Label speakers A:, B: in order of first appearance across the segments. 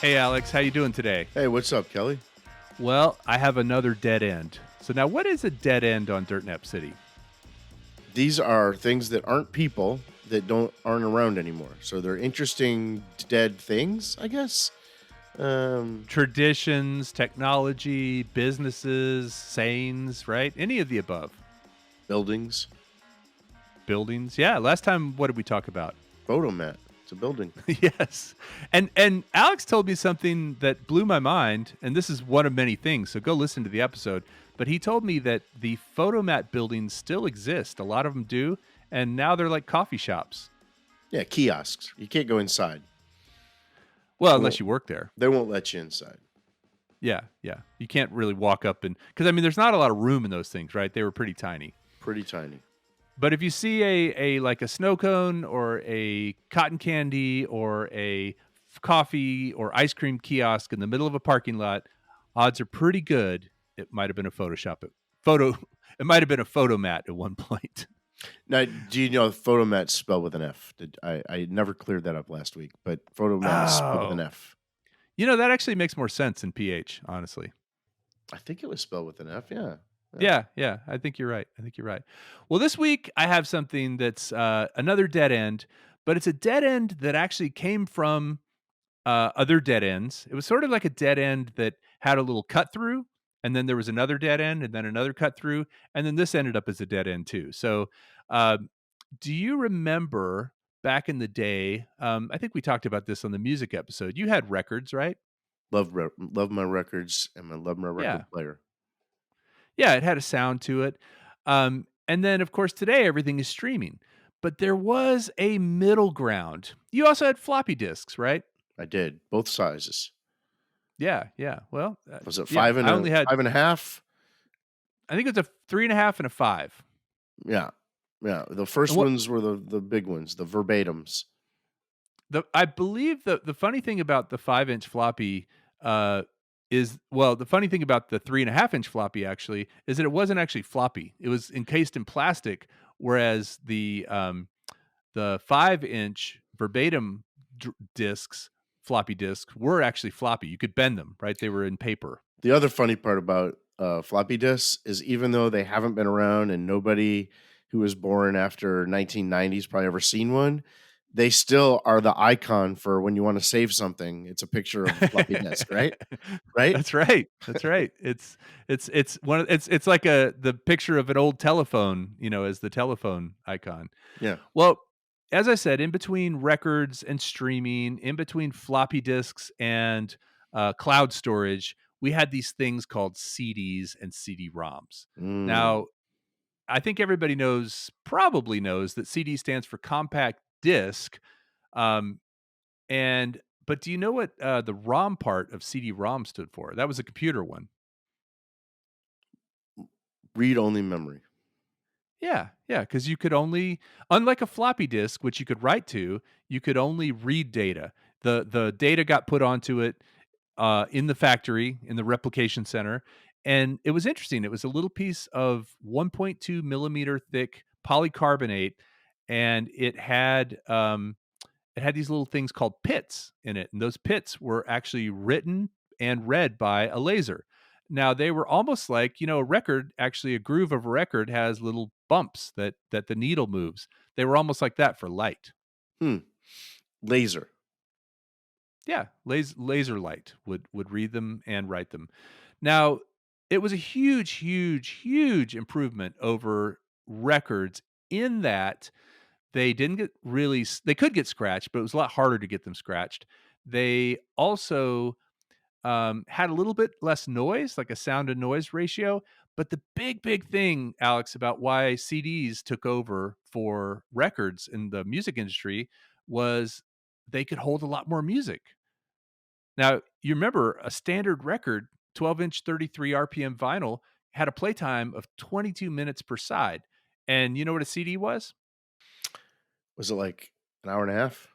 A: Hey Alex, how you doing today?
B: Hey, what's up, Kelly?
A: Well, I have another dead end. So now what is a dead end on Dirtnap City?
B: These are things that aren't people that aren't around anymore. So they're interesting dead things, I guess. Um,
A: Traditions, technology, businesses, sayings, right? Any of the above.
B: buildings,
A: Buildings. Yeah, last time what did we talk about?
B: photomat. It's a building.
A: Yes. And Alex told me something that blew my mind, and this is one of many things. So go listen to the episode, but he told me that the photomat buildings still exist. A lot of them do, and now they're like coffee shops.
B: Yeah, kiosks. You can't go inside.
A: Well,
B: They
A: unless
B: won't,
A: you work there.
B: they won't let you inside.
A: Yeah, yeah. You can't really walk up and because I mean, there's not a lot of room in those things, right? They were pretty tiny.
B: Pretty tiny.
A: But if you see a like a snow cone or a cotton candy or a coffee or ice cream kiosk in the middle of a parking lot, odds are pretty good it might have been a Photoshop photo. It might have been a photo mat at one point.
B: Now, do you know photomat's spelled with an F? I never cleared that up last week, but photomat's spelled with an
A: Oh,
B: F.
A: that actually makes more sense in PH, honestly.
B: I think it was spelled with an F. Yeah. Yeah.
A: Yeah, yeah, I think you're right. I think you're right. Well, this week I have something that's another dead end, but it's a dead end that actually came from other dead ends. It was sort of like a dead end that had a little cut through, and then there was another dead end, and then another cut through, and then this ended up as a dead end too. So, uh, do you remember back in the day? I think we talked about this on the music episode. You had records, right?
B: Love my records and I love my
A: Yeah.
B: record player.
A: Yeah, it had a sound to it. And then, of course, today everything is streaming. But there was a middle ground. You also had floppy disks, right?
B: I did both sizes.
A: Yeah, yeah. Well,
B: Was it
A: yeah. I only had.
B: five and a half?
A: I think it was a 3.5 and a 5.
B: Yeah. Yeah. The
A: And
B: first
A: what
B: ones were the big ones, the verbatims.
A: I believe the funny thing about the 5-inch floppy uh, is well, the funny thing about the 3.5-inch floppy actually is that it wasn't actually floppy. It was encased in plastic, whereas the 5-inch verbatim discs, floppy disks, were actually floppy. You could bend them, right? They were in paper.
B: The other funny part about floppy disks is even though they haven't been around and nobody who was born after 1990s probably ever seen one, they still are the icon for when you want to save something. It's a picture of a floppy disk, right? Right?
A: That's right. That's right. It's like the picture of an old telephone, as the telephone icon.
B: Yeah.
A: Well, as I said, in between records and streaming, in between floppy disks and cloud storage, we had these things called CDs and CD-ROMs.
B: Mm.
A: Now, I think everybody probably knows that CD stands for compact disc. Um, and but do you know what the ROM part of CD-ROM stood for? That was a computer one.
B: Read only memory.
A: Yeah, yeah, because you could only, unlike a floppy disk, which you could write to, you could only read data. The data got put onto it in the factory in the replication center, and it was interesting. It was a little piece of 1.2 millimeter thick polycarbonate, and it had these little things called pits in it, and those pits were actually written and read by a laser. Now they were almost like, a record, actually a groove of a record has little bumps that the needle moves. They were almost like that for light.
B: Hmm. Laser.
A: Yeah, laser light would read them and write them. Now, it was a huge, huge, huge improvement over records in that they didn't get really they could get scratched, but it was a lot harder to get them scratched. They also, had a little bit less noise, like a sound to noise ratio, but the big, big thing, Alex, about why CDs took over for records in the music industry was they could hold a lot more music. Now, you remember a standard record, 12-inch, 33 RPM vinyl, had a playtime of 22 minutes per side, and you know what a CD was?
B: Was it like an hour and a half?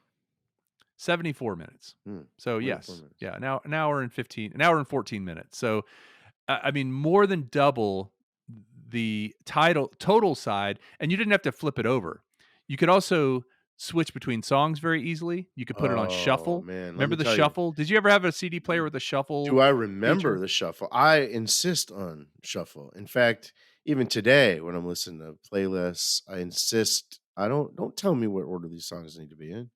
A: 74 minutes.
B: Hmm.
A: So,
B: 24
A: yes.
B: minutes.
A: Yeah, now an hour and 14 minutes. So, I mean, more than double the total side, and you didn't have to flip it over. You could also switch between songs very easily. You could put it on
B: Oh,
A: shuffle.
B: man, let
A: Remember
B: me
A: the
B: tell you.
A: shuffle? Did you ever have a CD player with a
B: Do
A: shuffle
B: I remember
A: feature?
B: the shuffle? I insist on shuffle. In fact, even today when I'm listening to playlists, I insist I don't tell me what order these songs need to be in.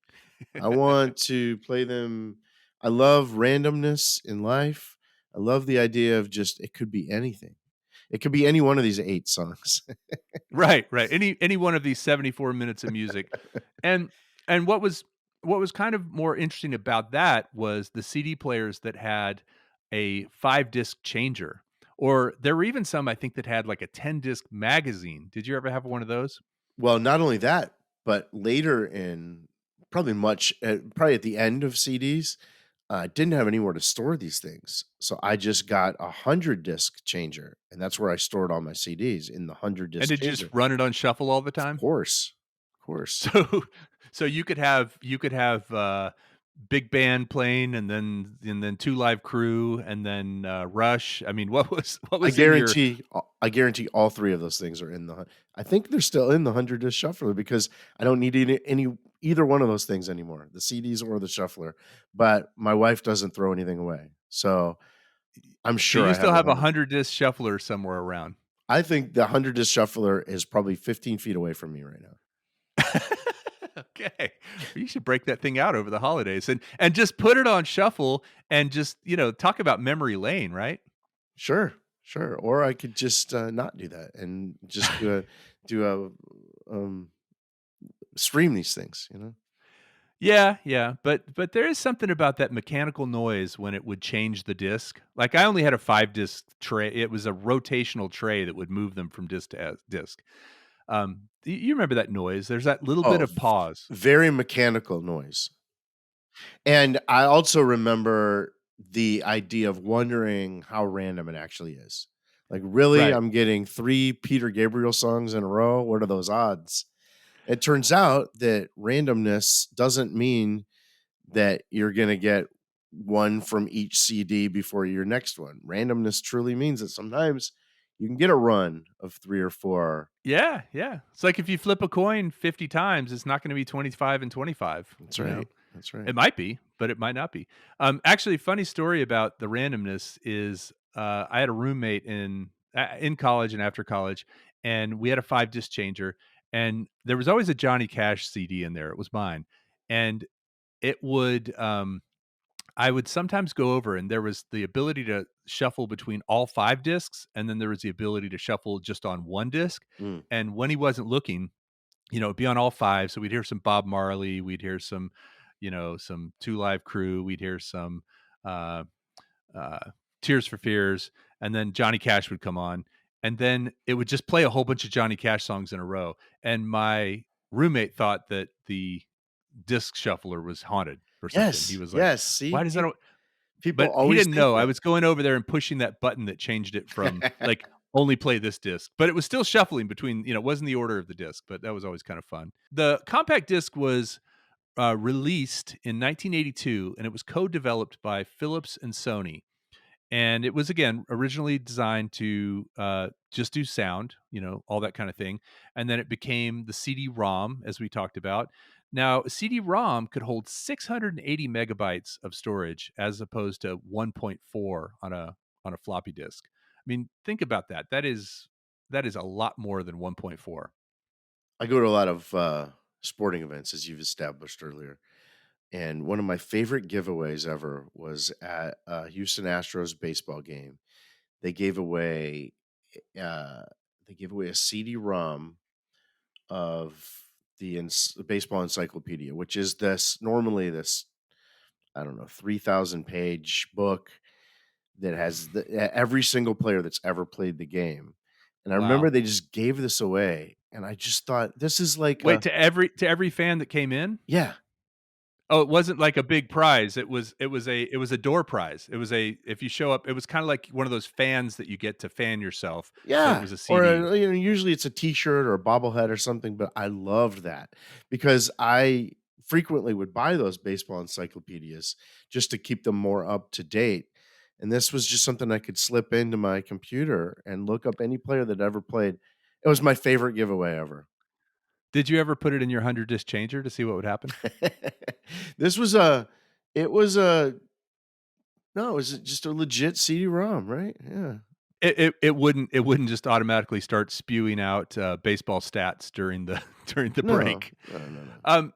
B: I want to play them. I love randomness in life. I love the idea of just it could be anything. It could be any one of these 8 songs.
A: Right, right. Any one of these 74 minutes of music. And and what was kind of more interesting about that was the CD players that had a 5-disc changer, or there were even some I think that had like a 10-disc magazine. Did you ever have one of those?
B: Well, not only that, but later in probably at the end of CDs, I didn't have anywhere to store these things. So I just got a 100 disc changer, and that's where I stored all my CDs in the 100
A: And
B: disc
A: did you just
B: changer.
A: run it on shuffle all the
B: Of
A: time?
B: course. Of course.
A: So so you could have, big band playing and then 2 Live Crew and then, Rush. I mean, what was in your
B: I guarantee all 3 of those things are in the hun I think they're still in the 100 disc shuffler because I don't need any either one of those things anymore, the CDs or the shuffler, but my wife doesn't throw anything away. So, I'm
A: so
B: sure
A: you
B: I
A: still
B: have the
A: have a
B: 100.
A: 100-disc shuffler somewhere around?
B: I think the 100 disc shuffler is probably 15 feet away from me right now.
A: Okay. Well, you should break that thing out over the holidays and just put it on shuffle and just, talk about memory lane, right?
B: Sure, sure, or I could just, not do that and just do a stream these things, you know?
A: Yeah, yeah, but there is something about that mechanical noise when it would change the disc. Like, I only had a 5-disc tray. It was a rotational tray that would move them from disc to disc. You remember that noise? There's that little bit
B: Oh,
A: of pause.
B: very mechanical noise. And I also remember the idea of wondering how random it actually is. Like, really?
A: Right.
B: I'm getting 3 Peter Gabriel songs in a row? What are those odds? It turns out that randomness doesn't mean that you're gonna get one from each CD before your next one. Randomness truly means that sometimes you can get a run of 3 or 4.
A: Yeah, yeah. It's like if you flip a coin 50 times, it's not gonna be 25 and 25,
B: That's
A: you know?
B: right. That's right.
A: It might be, but it might not be. Actually, funny story about the randomness is, I had a roommate in college and after college, and we had a 5-disc changer, and there was always a Johnny Cash CD in there. It was mine, and it would, I would sometimes go over and there was the ability to shuffle between all 5 discs, and then there was the ability to shuffle just on 1 disc,
B: Mm.
A: and when he wasn't looking, it'd be on all 5, so we'd hear some Bob Marley, we'd hear some, some 2 Live Crew, we'd hear some, uh, uh, Tears for Fears, and then Johnny Cash would come on, and then it would just play a whole bunch of Johnny Cash songs in a row, and my roommate thought that the disc shuffler was haunted or something. He
B: Yes,
A: was like,
B: yes, see,
A: "Why does that
B: people
A: but he
B: always
A: didn't
B: think
A: know. I
B: that.
A: was going over there and pushing that button that changed it from, like, only play this disc, but it was still shuffling between, it wasn't the order of the disc, but that was always kind of fun. The compact disc was, released in 1982, and it was co-developed by Philips and Sony. And it was, again, originally designed to, just do sound, all that kinda thing, and then it became the CD-ROM, as we talked about. Now, a CD-ROM could hold 680 megabytes of storage as opposed to 1.4 on a floppy disk. I mean, think about that. That is a lot more than 1.4.
B: I go to a lot of, sporting events, as you've established earlier, and one of my favorite giveaways ever was at a Houston Astros baseball game. They gave away, uh, they gave away a CD-ROM of the baseball encyclopedia, which is this, I don't know, 3,000 page book that has every single player that's ever played the game. And I remember
A: Wow.
B: they just gave this away, and I just thought, this is like
A: Wait,
B: a
A: to every fan that came in?
B: yeah,
A: Oh, it wasn't like a big prize. It was a door prize. It was a if you show up, it was kinda like one of those fans that you get to fan yourself, but it
B: yeah.
A: was a
B: Or
A: CD.
B: usually it's a T-shirt or a bobblehead or something. But I loved that because I frequently would buy those baseball encyclopedias just to keep them more up to date. And this was just something I could slip into my computer and look up any player that ever played. It was my favorite giveaway ever.
A: Did you ever put it in your 100 disc changer to see what would happen?
B: This was a it was a no, it was just a legit CD-ROM, right? Yeah.
A: It wouldn't just automatically start spewing out, baseball stats during the during the
B: No.
A: break,
B: No, no, no.
A: um,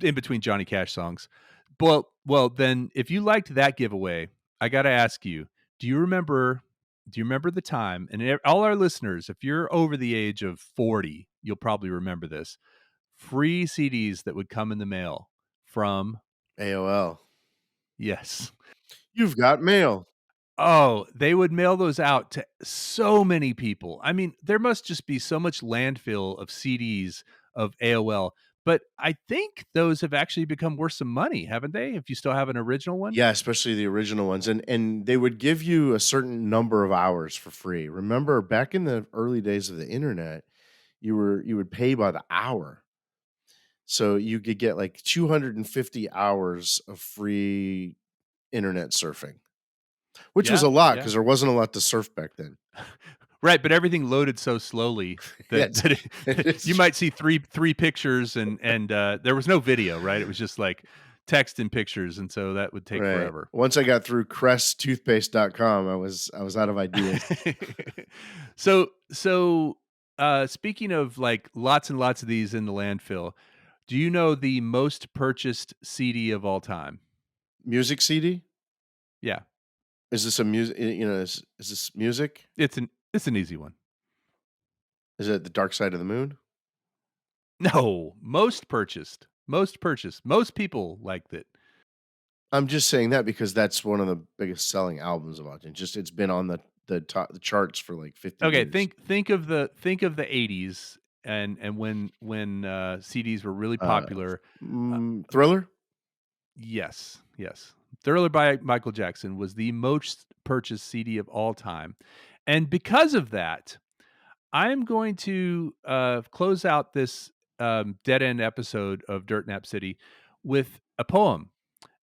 A: in between Johnny Cash songs. Well, then if you liked that giveaway, I gotta ask you, do you remember the time and all our listeners, if you're over the age of 40, you'll probably remember this, free CDs that would come in the mail from
B: AOL.
A: yes.
B: You've got mail.
A: Oh, they would mail those out to so many people. I mean, there must just be so much landfill of CDs of AOL, but I think those have actually become worth some money, haven't they? If you still have an original one?
B: Yeah, especially the original ones, and they would give you a certain number of hours for free. Remember back in the early days of the internet, you would pay by the hour. So you could get like 250 hours of free internet surfing, which was
A: Yeah,
B: a lot
A: yeah.
B: because there wasn't a lot to surf back then.
A: Right, but everything loaded so slowly that
B: Yes,
A: that you
B: it's
A: might see three pictures and there was no video, right? It was just like text and pictures, and so that would take
B: right.
A: forever.
B: Once I got through cresttoothpaste.com, I was out of ideas.
A: Speaking of, like, lots and lots of these in the landfill, do you know the most purchased CD of all time?
B: Music CD?
A: Yeah,
B: Is this a music? Is this music?
A: it's an easy one.
B: Is it The Dark Side of the Moon?
A: No, most purchased. Most people liked it.
B: I'm just saying that because that's one of the biggest selling albums of all time. Just it's been on the charts for like 50
A: Okay,
B: years.
A: think of the '80s and when CDs were really
B: Uh,
A: popular.
B: Thriller?
A: Yes, yes. Thriller by Michael Jackson was the most purchased CD of all time. And because of that, I'm going to close out this dead end episode of Dirt Nap City with a poem.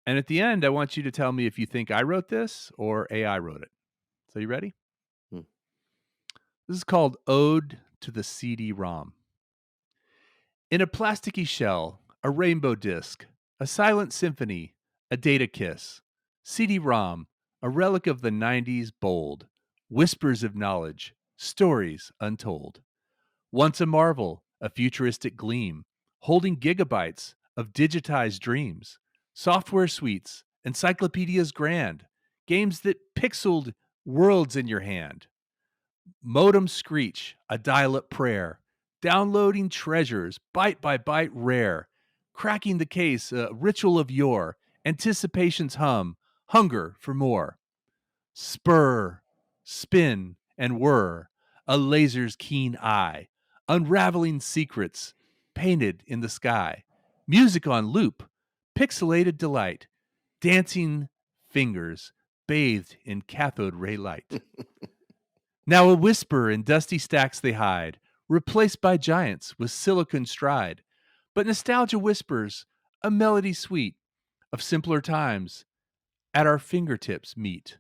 A: And at the end, I want you to tell me if you think I wrote this or AI wrote it. So, you ready?
B: Hmm.
A: This is called Ode to the CD-ROM. In a plasticky shell, a rainbow disc, a silent symphony, a data kiss. CD-ROM, a relic of the 90s bold. Whispers of knowledge, stories untold. Once a marvel, a futuristic gleam, holding gigabytes of digitized dreams. Software suites, encyclopedias grand, games that pixeled worlds in your hand. Modem screech, a dial up prayer, downloading treasures, byte by byte rare, cracking the case, a ritual of yore, anticipation's hum, hunger for more. Spur, spin, and whir, a laser's keen eye, unraveling secrets painted in the sky. Music on loop, pixelated delight, dancing fingers bathed in cathode ray light. Now a whisper in dusty stacks they hide, replaced by giants with silicon stride. But nostalgia whispers, a melody sweet of simpler times at our fingertips meet.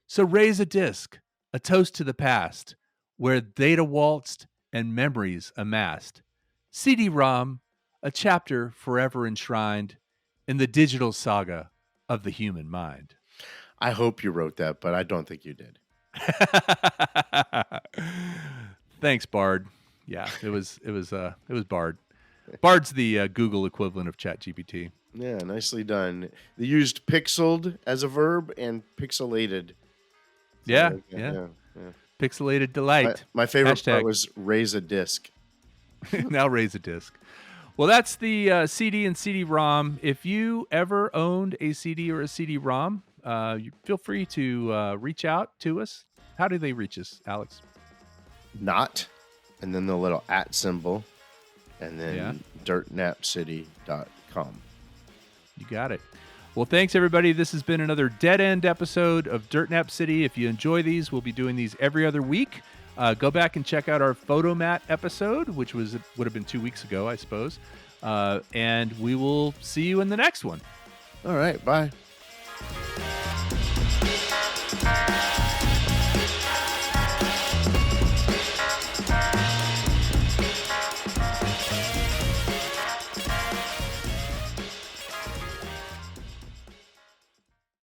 A: So raise a disc, a toast to the past, where data waltzed and memories amassed. CD-ROM, a chapter forever enshrined in the digital saga of the human mind.
B: I hope you wrote that, but I don't think you did.
A: Thanks, Bard. Yeah, it was Bard. Bard's the Google equivalent of ChatGPT.
B: Yeah, nicely done. They used pixeled as a verb and pixelated. So I
A: Yeah,
B: like that.
A: yeah.
B: Yeah, yeah.
A: Pixelated
B: My,
A: delight.
B: my favorite part
A: Hashtag
B: was raise a disc.
A: now raise a disc. Well, that's the CD and CD-ROM. If you ever owned a CD or a CD-ROM, you feel free to reach out to us. How do they reach us, Alex?
B: Not, and then the little at symbol, and
A: Yeah,
B: then dirtnapcity.com.
A: you got it. Well, thanks, everybody. This has been another dead end episode of Dirt Nap City. If you enjoy these, we'll be doing these every other week. Go back and check out our Photomat episode, which would have been 2 weeks ago, I suppose. And we will see you in the next one.
B: All right, bye.